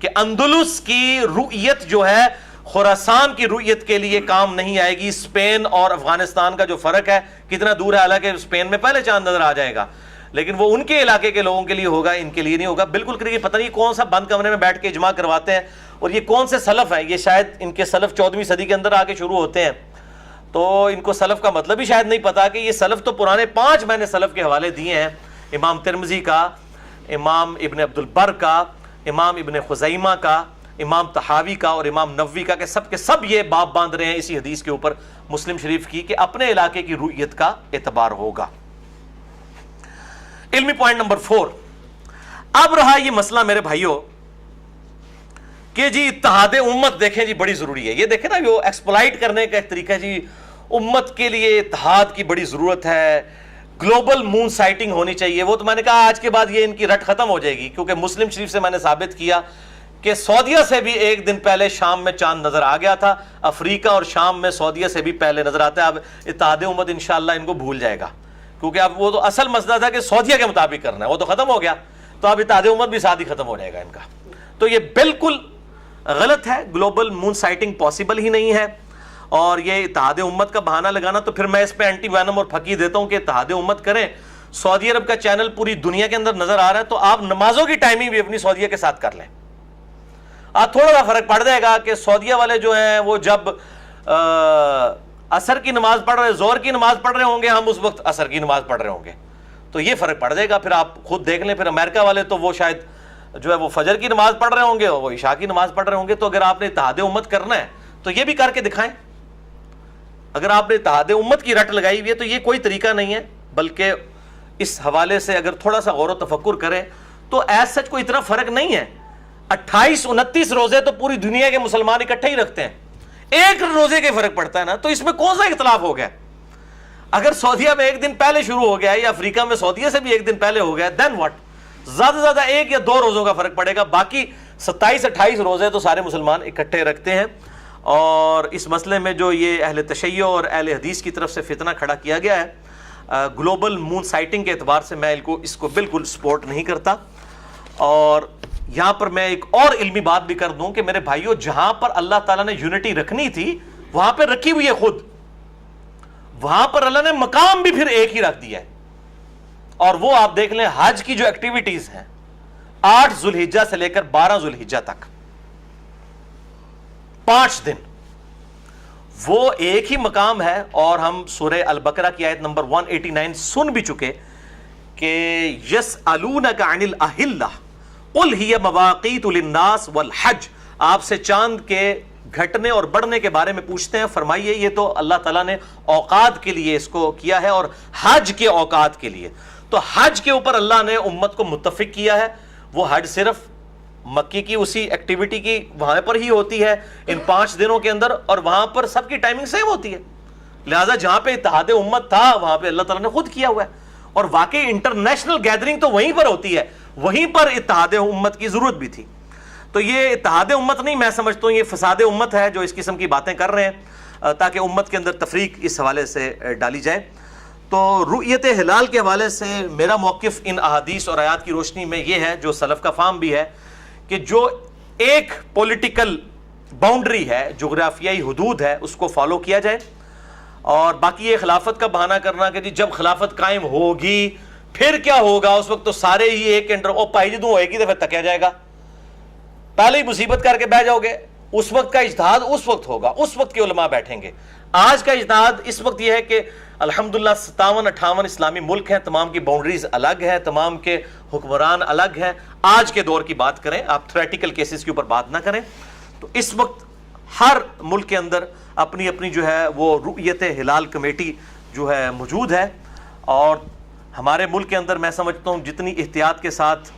A: کہ اندلس کی رؤیت جو ہے خراسان کی رؤیت کے لیے کام نہیں آئے گی. اسپین اور افغانستان کا جو فرق ہے کتنا دور ہے, حالانکہ اسپین میں پہلے چاند نظر آ جائے گا, لیکن وہ ان کے علاقے کے لوگوں کے لیے ہوگا, ان کے لیے نہیں ہوگا. بالکل کریے, پتہ نہیں کون سا بند کمرے میں بیٹھ کے اجماع کرواتے ہیں, اور یہ کون سے سلف ہیں. یہ شاید ان کے سلف 14ویں صدی کے اندر آ کے شروع ہوتے ہیں, تو ان کو سلف کا مطلب ہی شاید نہیں پتا کہ یہ سلف تو پرانے 5 میں نے سلف کے حوالے دیے ہیں, امام ترمذی کا, امام ابن عبد البر کا, امام ابن خزیمہ کا, امام طحاوی کا اور امام نووی کا, کہ سب کے سب یہ باب باندھ رہے ہیں اسی حدیث کے اوپر مسلم شریف کی کہ اپنے علاقے کی رؤیت کا اعتبار ہوگا. علمی پوائنٹ نمبر 4. اب رہا یہ مسئلہ میرے بھائیوں کہ جی اتحاد امت دیکھیں جی بڑی ضروری ہے. یہ دیکھیں نا, وہ ایکسپلائٹ کرنے کا ایک طریقہ ہے جی, امت کے لیے اتحاد کی بڑی ضرورت ہے, گلوبل مون سائٹنگ ہونی چاہیے. وہ تو میں نے کہا آج کے بعد یہ ان کی رٹ ختم ہو جائے گی, کیونکہ مسلم شریف سے میں نے ثابت کیا کہ سعودیہ سے بھی ایک دن پہلے شام میں چاند نظر آ گیا تھا, افریقہ اور شام میں سعودیہ سے بھی پہلے نظر آتا ہے. اب اتحاد امت انشاءاللہ ان کو بھول جائے گا, کیونکہ اب وہ تو اصل مسئلہ تھا کہ سعودیہ کے مطابق کرنا ہے, وہ تو ختم ہو گیا, تو اب اتحاد امت بھی ساتھ ہی ختم ہو جائے گا ان کا. تو یہ بالکل غلط ہے, گلوبل مون سائٹنگ پاسبل ہی نہیں ہے. اور یہ اتحاد امت کا بہانہ لگانا, تو پھر میں اس پہ اینٹی وینم اور پھکی دیتا ہوں کہ اتحاد امت کریں. سعودی عرب کا چینل پوری دنیا کے اندر نظر آ رہا ہے, تو آپ نمازوں کی ٹائمنگ بھی اپنی سعودیہ کے ساتھ کر لیں. تھوڑا سا فرق پڑ جائے گا کہ سعودیہ والے جو ہیں وہ جب عصر کی نماز پڑھ رہے, زہر کی نماز پڑھ رہے ہوں گے, ہم اس وقت عصر کی نماز پڑھ رہے ہوں گے, تو یہ فرق پڑ جائے گا. پھر آپ خود دیکھ لیں. پھر امریکہ والے تو وہ شاید جو ہے وہ فجر کی نماز پڑھ رہے ہوں گے, وہ عشاء کی نماز پڑھ رہے ہوں گے. تو اگر آپ نے اتحاد امت کرنا ہے تو یہ بھی کر کے دکھائیں. اگر آپ نے اتحاد امت کی رٹ لگائی ہوئی ہے تو یہ کوئی طریقہ نہیں ہے, بلکہ اس حوالے سے اگر تھوڑا سا غور و تفکر کریں تو ایز سچ کوئی اتنا فرق نہیں ہے. 28-29 روزے تو پوری دنیا کے مسلمان اکٹھے ہی رکھتے ہیں, ایک روزے کے فرق پڑتا ہے نا, تو اس میں کون سا اختلاف ہو گیا؟ اگر سعودیہ میں ایک دن پہلے شروع ہو گیا یا افریقہ میں سعودیہ سے بھی ایک دن پہلے ہو گیا, دین واٹ؟ زیادہ سے زیادہ 1 یا 2 روزوں کا فرق پڑے گا, باقی 27-28 روزے تو سارے مسلمان اکٹھے رکھتے ہیں. اور اس مسئلے میں جو یہ اہل تشیع اور اہل حدیث کی طرف سے فتنہ کھڑا کیا گیا ہے گلوبل مون سائٹنگ کے اعتبار سے, میں اس کو بالکل سپورٹ نہیں کرتا. اور یہاں پر میں ایک اور علمی بات بھی کر دوں کہ میرے بھائیوں, جہاں پر اللہ تعالیٰ نے یونٹی رکھنی تھی وہاں پہ رکھی ہوئی ہے خود, وہاں پر اللہ نے مقام بھی پھر ایک ہی رکھ دیا ہے. اور وہ آپ دیکھ لیں حج کی جو ایکٹیویٹیز ہیں 8 ذوالحجہ سے لے کر 12 ذوالحجہ تک 5 دن, وہ ایک ہی مقام ہے. اور ہم سورہ البقرہ کی آیت نمبر 189 سن بھی چکے کہ یسألونک عن الاہلہ قل ہی مواقیت للناس والحج, آپ سے چاند کے گھٹنے اور بڑھنے کے بارے میں پوچھتے ہیں, فرمائیے یہ تو اللہ تعالیٰ نے اوقات کے لیے اس کو کیا ہے اور حج کے اوقات کے لیے. تو حج کے اوپر اللہ نے امت کو متفق کیا ہے. وہ حج صرف مکی کی اسی ایکٹیویٹی کی وہاں پر ہی ہوتی ہے ان 5 دنوں کے اندر, اور وہاں پر سب کی ٹائمنگ سیم ہوتی ہے. لہٰذا جہاں پہ اتحاد امت تھا وہاں پہ اللہ تعالیٰ نے خود کیا ہوا ہے, اور واقعی انٹرنیشنل گیدرنگ تو وہیں پر ہوتی ہے, وہیں پر اتحاد امت کی ضرورت بھی تھی. تو یہ اتحاد امت نہیں, میں سمجھتا ہوں یہ فساد امت ہے جو اس قسم کی باتیں کر رہے ہیں تاکہ امت کے اندر تفریق اس حوالے سے ڈالی جائے. تو رؤیت ہلال کے حوالے سے میرا موقف ان احادیث اور آیات کی روشنی میں یہ ہے، جو سلف کا فہم بھی ہے، کہ جو ایک پولیٹیکل باؤنڈری ہے، جغرافیائی حدود ہے، اس کو فالو کیا جائے، اور باقی یہ خلافت کا بہانہ کرنا کہ جی جب خلافت قائم ہوگی پھر کیا ہوگا، اس وقت تو سارے ہی ایک انڈر او پائی جدوں ہوئے گی تو پھر تکیا جائے گا، پہلے ہی مصیبت کر کے بیٹھ جاؤ گے، اس وقت کا اجتہاد اس وقت ہوگا، اس وقت کے علماء بیٹھیں گے۔ آج کا اجتہاد اس وقت یہ ہے کہ الحمدللہ 57-58 اسلامی ملک ہیں، تمام کی باؤنڈریز الگ ہیں، تمام کے حکمران الگ ہیں، آج کے دور کی بات کریں، آپ تھریٹیکل کیسز کے اوپر بات نہ کریں، تو اس وقت ہر ملک کے اندر اپنی اپنی جو ہے وہ رؤیت ہلال کمیٹی جو ہے موجود ہے، اور ہمارے ملک کے اندر میں سمجھتا ہوں جتنی احتیاط کے ساتھ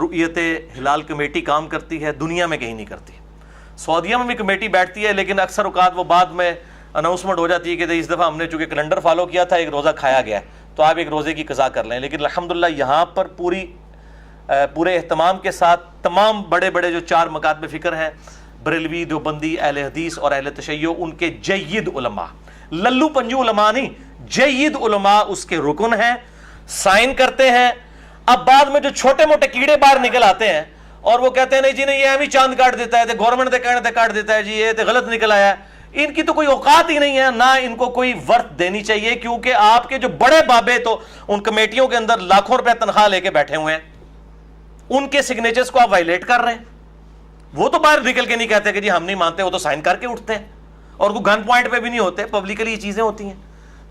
A: رؤیت ہلال کمیٹی کام کرتی ہے دنیا میں کہیں نہیں کرتی۔ سعودیہ میں بھی کمیٹی بیٹھتی ہے، لیکن اکثر اوقات وہ بعد میں اناؤنسمنٹ ہو جاتی ہے کہ اس دفعہ ہم نے چونکہ کیلنڈر فالو کیا تھا، ایک روزہ کھایا گیا ہے تو آپ ایک روزے کی قضا کر لیں، لیکن الحمدللہ یہاں پر پورے اہتمام کے ساتھ تمام بڑے بڑے جو 4 مکاتب فکر ہیں، بریلوی، دیوبندی، اہل حدیث اور اہل تشیع، ان کے جید علماء، للو پنجو علماء نہیں، جید علماء اس کے رکن ہیں، سائن کرتے ہیں۔ اب بعد میں جو چھوٹے موٹے کیڑے باہر نکل آتے ہیں اور وہ کہتے ہیں نہیں جی نہیں یہ ہمیں چاند کاٹ دیتا ہے، گورنمنٹ دے کہنے تے کاٹ دیتا ہے، جی یہ تے غلط نکل آیا ہے، ان کی تو کوئی اوقات ہی نہیں ہے، نہ ان کو کوئی ورت دینی چاہیے، کیونکہ آپ کے جو بڑے بابے تو ان کمیٹیوں کے اندر لاکھوں روپے تنخواہ لے کے بیٹھے ہوئے ہیں، ان کے سگنیچرز کو آپ وائلیٹ کر رہے ہیں۔ وہ تو باہر نکل کے نہیں کہتے کہ جی ہم نہیں مانتے، وہ تو سائن کر کے اٹھتے ہیں، اور وہ گن پوائنٹ پہ بھی نہیں ہوتے، پبلکلی یہ چیزیں ہوتی ہیں،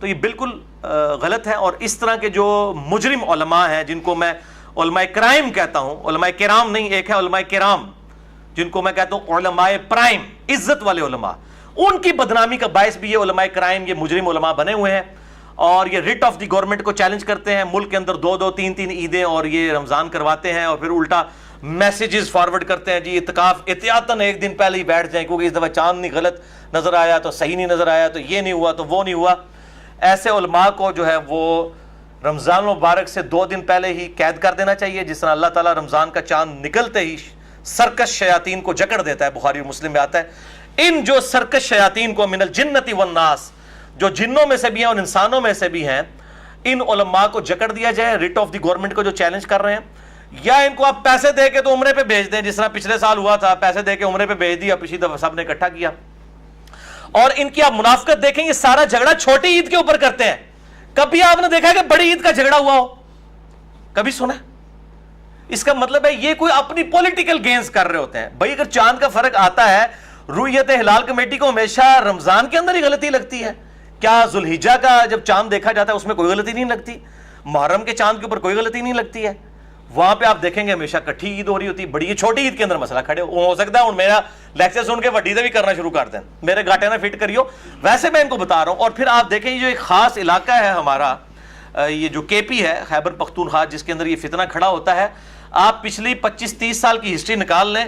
A: تو یہ بالکل غلط ہے۔ اور اس طرح کے جو مجرم علماء ہیں، جن کو میں علماء کرائم کہتا ہوں، علماء کرام نہیں، ایک ہے علماء کرام جن کو میں کہتا ہوں علماء پرائم، عزت والے علماء، ان کی بدنامی کا باعث بھی یہ علماء کرائم، یہ مجرم علماء بنے ہوئے ہیں، اور یہ ریٹ آف دی گورنمنٹ کو چیلنج کرتے ہیں، ملک کے اندر 2-2 3-3 عیدیں اور یہ رمضان کرواتے ہیں، اور پھر الٹا میسیجز فارورڈ کرتے ہیں جی اعتکاف احتیاطاً ایک دن پہلے ہی بیٹھ جائیں، کیونکہ اس دفعہ چاند نہیں غلط نظر آیا تو صحیح نہیں نظر آیا، تو یہ نہیں ہوا تو وہ نہیں ہوا۔ ایسے علماء کو جو ہے وہ رمضان مبارک سے 2 دن پہلے ہی قید کر دینا چاہیے، جس طرح اللہ تعالیٰ رمضان کا چاند نکلتے ہی سرکش شیاطین کو جکڑ دیتا ہے، بخاری و مسلم میں آتا ہے۔ ان جو سرکش شیاطین کو من الجنت والناس، جو جنوں میں سے بھی ہیں اور انسانوں میں سے بھی ہیں، ان علماء کو جکڑ دیا جائے، ریٹ آف دی گورنمنٹ کو جو چیلنج کر رہے ہیں، یا ان کو آپ پیسے دے کے تو عمرے پہ بھیج دیں، جس طرح پچھلے سال ہوا تھا، پیسے دے کے عمرے پہ بھیج دیا، پچھلی دفعہ سب نے اکٹھا کیا۔ اور ان کی آپ منافقت دیکھیں، یہ سارا جھگڑا چھوٹی عید کے اوپر کرتے ہیں، کبھی آپ نے دیکھا کہ بڑی عید کا جھگڑا ہوا ہو؟ کبھی سنا؟ اس کا مطلب ہے یہ کوئی اپنی پولیٹیکل گینز کر رہے ہوتے ہیں۔ بھائی اگر چاند کا فرق آتا ہے، رؤیت ہلال کمیٹی کو ہمیشہ رمضان کے اندر ہی غلطی لگتی ہے، کیا ذوالحجہ کا جب چاند دیکھا جاتا ہے اس میں کوئی غلطی نہیں لگتی؟ محرم کے چاند کے اوپر کوئی غلطی نہیں لگتی ہے؟ وہاں پہ آپ دیکھیں گے ہمیشہ کٹھی عید ہو رہی ہوتی ہے، بڑی یہ چھوٹی عید کے اندر مسئلہ کھڑے ہو سکتا ہے۔ میرا لیکچر سن کے وڈی سے بھی کرنا شروع کر دیں، میرے گاٹے نہ فٹ کریو، ویسے میں ان کو بتا رہا ہوں۔ اور پھر آپ دیکھیں یہ جو ایک خاص علاقہ ہے ہمارا، یہ جو کے پی ہے، خیبر پختونخوا، جس کے اندر یہ فتنہ کھڑا ہوتا ہے، آپ پچھلی 25-30 سال کی ہسٹری نکال لیں،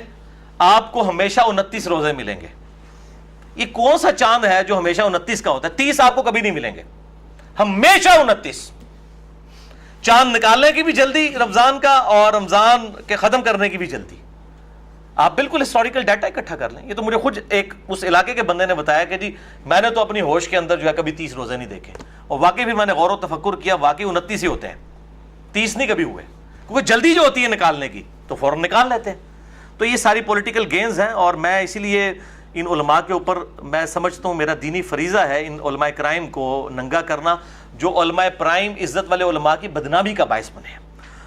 A: آپ کو ہمیشہ 29 روزے ملیں گے۔ یہ کون سا چاند ہے جو ہمیشہ 29 کا ہوتا ہے؟ 30 آپ کو کبھی نہیں ملیں گے، ہمیشہ 29۔ چاند نکالنے کی بھی جلدی رمضان کا، اور رمضان کے ختم کرنے کی بھی جلدی۔ آپ بالکل ہسٹوریکل ڈیٹا اکٹھا کر لیں، یہ تو مجھے خود ایک اس علاقے کے بندے نے بتایا کہ جی میں نے تو اپنی ہوش کے اندر جو ہے کبھی 30 روزے نہیں دیکھے، اور واقعی بھی میں نے غور و تفکر کیا، واقعی 29 ہی ہوتے ہیں، 30 نہیں کبھی ہوئے، کیونکہ جلدی جو ہوتی ہے نکالنے کی تو فوراً نکال لیتے ہیں۔ تو یہ ساری پولیٹیکل گینز ہیں، اور میں اسی لیے ان علماء کے اوپر میں سمجھتا ہوں میرا دینی فریضہ ہے ان علماء کرائم کو ننگا کرنا، جو علماء پرائم عزت والے علماء کی بدنامی کا باعث بنے ہیں۔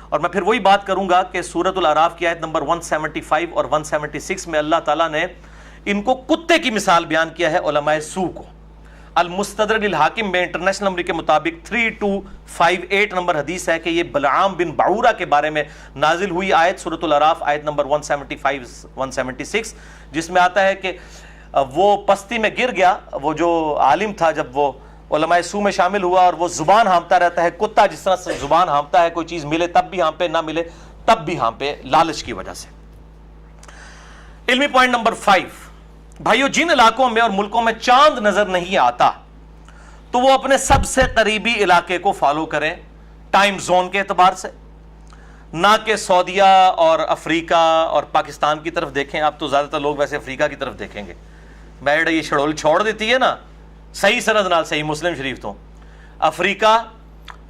A: اور میں پھر وہی بات کروں گا کہ سورۃ الاعراف کی آیت نمبر 175 اور 176 میں اللہ تعالیٰ نے ان کو کتے کی مثال بیان کیا ہے، علماء سو کو۔ المستدرک للحاکم میں انٹرنیشنل نمبر کے مطابق 3258 نمبر حدیث ہے کہ یہ بلعام بن بعورہ کے بارے میں نازل ہوئی آیت، سورۃ الاعراف آیت نمبر 175-176، جس میں آتا ہے کہ وہ پستی میں گر گیا، وہ جو عالم تھا، جب وہ علماء سو میں شامل ہوا، اور وہ زبان ہانپتا رہتا ہے، کتا جس طرح سے زبان ہانپتا ہے، کوئی چیز ملے تب بھی ہانپے، نہ ملے تب بھی ہانپے، لالچ کی وجہ سے۔ علمی پوائنٹ نمبر 5، بھائیو جن علاقوں میں اور ملکوں میں چاند نظر نہیں آتا تو وہ اپنے سب سے قریبی علاقے کو فالو کریں ٹائم زون کے اعتبار سے، نہ کہ سعودیہ اور افریقہ اور پاکستان کی طرف دیکھیں۔ اب تو زیادہ تر لوگ ویسے افریقہ کی طرف دیکھیں گے، میڈ یہ شڑول چھوڑ دیتی ہے نا صحیح سند نال، صحیح مسلم شریف تو افریقہ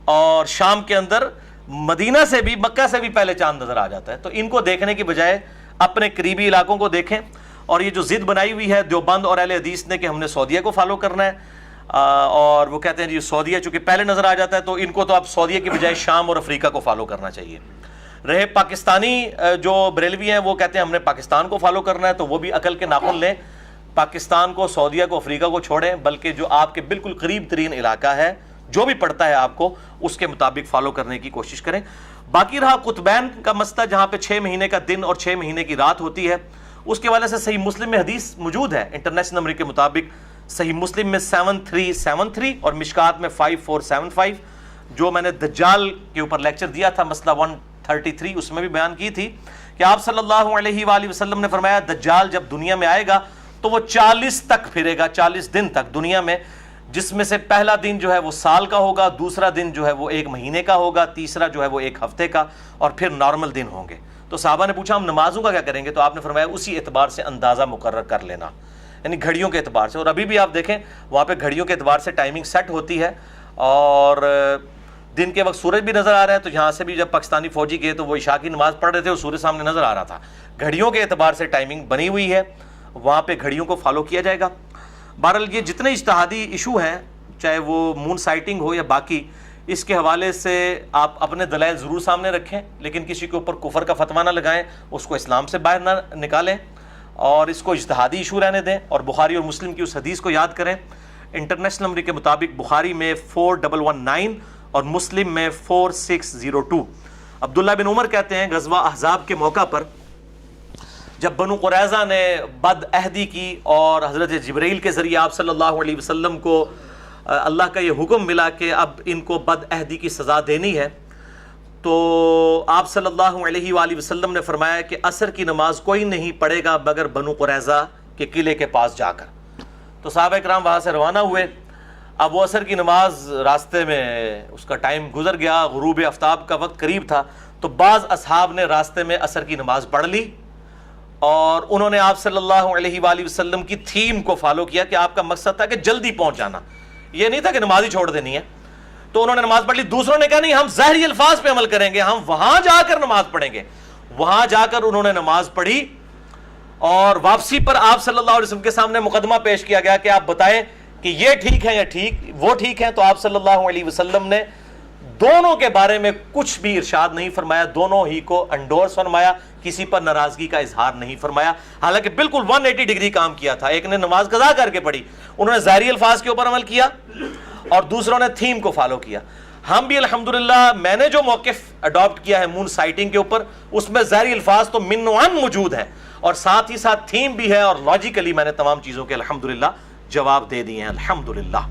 A: اور شام کے اندر مدینہ سے بھی، مکہ سے بھی پہلے چاند نظر آ جاتا ہے. تو ان کو دیکھنے کی بجائے اپنے قریبی علاقوں کو دیکھیں. اور یہ جو ضد بنائی ہوئی ہے دیوبند اور اہل حدیث نے کہ ہم نے سعودیہ کو فالو کرنا ہے، اور وہ کہتے ہیں جی سعودیہ چونکہ پہلے نظر آ جاتا ہے تو ان کو تو اب سعودیہ کی بجائے شام اور افریقہ کو فالو کرنا چاہیے. رہے پاکستانی جو بریلوی ہیں وہ کہتے ہیں ہم نے پاکستان کو فالو کرنا ہے، تو وہ بھی عقل کے ناخن لیں، پاکستان کو، سعودیہ کو، افریقہ کو چھوڑیں، بلکہ جو آپ کے بالکل قریب ترین علاقہ ہے جو بھی پڑتا ہے آپ کو اس کے مطابق فالو کرنے کی کوشش کریں. باقی رہا قطبین کا مسئلہ جہاں پہ 6 مہینے کا دن اور 6 مہینے کی رات ہوتی ہے، اس کے والے سے صحیح مسلم میں حدیث موجود ہے انٹرنیشنل نمبر کے مطابق. صحیح مسلم میں 7373 اور مشکات میں 5475، جو میں نے دجال کے اوپر لیکچر دیا تھا مسئلہ 133، اس میں بھی بیان کی تھی کہ آپ صلی اللہ علیہ وآلہ وسلم نے فرمایا دجال جب دنیا میں آئے گا تو وہ 40 تک پھرے گا، 40 دن تک دنیا میں، جس میں سے پہلا دن جو ہے وہ سال کا ہوگا، دوسرا دن جو ہے وہ 1 مہینے کا ہوگا، تیسرا جو ہے وہ 1 ہفتے کا، اور پھر نارمل دن ہوں گے. تو صحابہ نے پوچھا ہم نمازوں کا کیا کریں گے؟ تو آپ نے فرمایا اسی اعتبار سے اندازہ مقرر کر لینا، یعنی گھڑیوں کے اعتبار سے. اور ابھی بھی آپ دیکھیں وہاں پہ گھڑیوں کے اعتبار سے ٹائمنگ سیٹ ہوتی ہے، اور دن کے وقت سورج بھی نظر آ رہا ہے. تو یہاں سے بھی جب پاکستانی فوجی گئے تو وہ عشاء کی نماز پڑھ رہے تھے اور سورج سامنے نظر آ رہا تھا. گھڑیوں کے اعتبار سے ٹائمنگ بنی ہوئی ہے، وہاں پہ گھڑیوں کو فالو کیا جائے گا. بہرحال یہ جتنے اجتہادی ایشو ہیں، چاہے وہ مون سائٹنگ ہو یا باقی، اس کے حوالے سے آپ اپنے دلائل ضرور سامنے رکھیں، لیکن کسی کے اوپر کفر کا فتویٰ نہ لگائیں، اس کو اسلام سے باہر نہ نکالیں، اور اس کو اجتہادی ایشو رہنے دیں. اور بخاری اور مسلم کی اس حدیث کو یاد کریں، انٹرنیشنل نمبر کے مطابق بخاری میں 4119 اور مسلم میں 4602. عبداللہ بن عمر کہتے ہیں غزوہ احزاب کے موقع پر جب بنو قریظہ نے بد عہدی کی اور حضرت جبرائیل کے ذریعے آپ صلی اللہ علیہ وسلم کو اللہ کا یہ حکم ملا کہ اب ان کو بد عہدی کی سزا دینی ہے، تو آپ صلی اللہ علیہ وآلہ وسلم نے فرمایا کہ عصر کی نماز کوئی نہیں پڑھے گا مگر بنو قریظہ کے قلعے کے پاس جا کر. تو صحابہ کرام وہاں سے روانہ ہوئے. اب وہ عصر کی نماز راستے میں اس کا ٹائم گزر گیا، غروب آفتاب کا وقت قریب تھا، تو بعض اصحاب نے راستے میں عصر کی نماز پڑھ لی، اور انہوں نے آپ صلی اللہ علیہ وآلہ وسلم کی تھیم کو فالو کیا کہ آپ کا مقصد تھا کہ جلدی پہنچ جانا، یہ نہیں تھا کہ نماز ہی چھوڑ دینی ہے. تو انہوں نے نماز پڑھ لی. دوسروں نے کہا نہیں ہم ظاہری الفاظ پہ عمل کریں گے، ہم وہاں جا کر نماز پڑھیں گے. وہاں جا کر انہوں نے نماز پڑھی، اور واپسی پر آپ صلی اللہ علیہ وسلم کے سامنے مقدمہ پیش کیا گیا کہ آپ بتائیں کہ یہ ٹھیک ہے یا وہ ٹھیک ہے. تو آپ صلی اللہ علیہ وسلم نے دونوں کے بارے میں کچھ بھی ارشاد نہیں فرمایا، دونوں ہی کو انڈورس فرمایا، کسی پر ناراضگی کا اظہار نہیں فرمایا، حالانکہ بالکل 180 ڈگری کام کیا تھا. ایک نے نماز قضا کر کے پڑھی، انہوں نے ظاہری الفاظ کے اوپر عمل کیا، اور دوسروں نے تھیم کو فالو کیا. ہم بھی الحمدللہ میں نے جو موقف اڈاپٹ کیا ہے مون سائٹنگ کے اوپر، اس میں ظاہری الفاظ تو من و عن موجود ہیں، اور ساتھ ہی ساتھ تھیم بھی ہے، اور لاجیکلی میں نے تمام چیزوں کے الحمدللہ جواب دے دیے ہیں الحمدللہ.